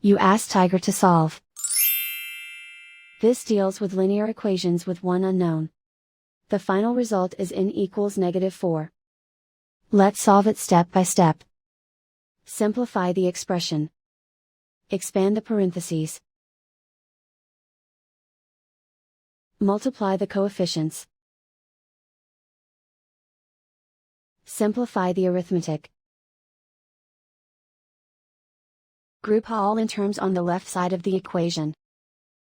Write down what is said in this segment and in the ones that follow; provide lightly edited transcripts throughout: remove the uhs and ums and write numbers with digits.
You ask Tiger to solve. This deals with linear equations with one unknown. The final result is n equals -4. Let's solve it step by step. Simplify the expression. Expand the parentheses. Multiply the coefficients. Simplify the arithmetic. Group all in terms on the left side of the equation.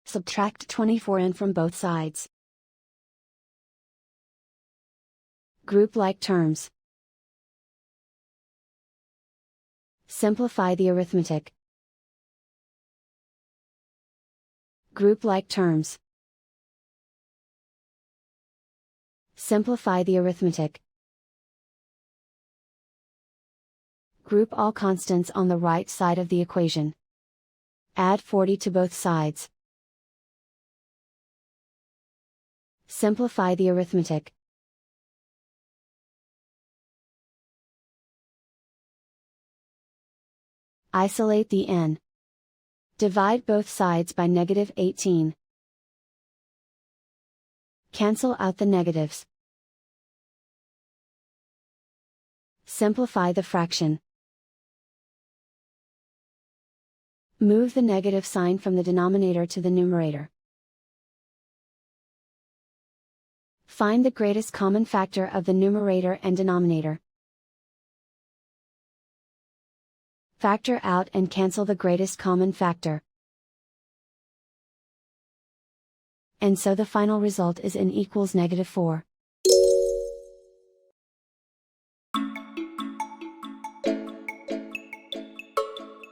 Subtract 24n from both sides. Group like terms. Simplify the arithmetic. Group like terms. Simplify the arithmetic. Group all constants on the right side of the equation. Add 40 to both sides. Simplify the arithmetic. Isolate the n. Divide both sides by -18. Cancel out the negatives. Simplify the fraction. Move the negative sign from the denominator to the numerator. Find the greatest common factor of the numerator and denominator. Factor out and cancel the greatest common factor. And so the final result is n equals -4.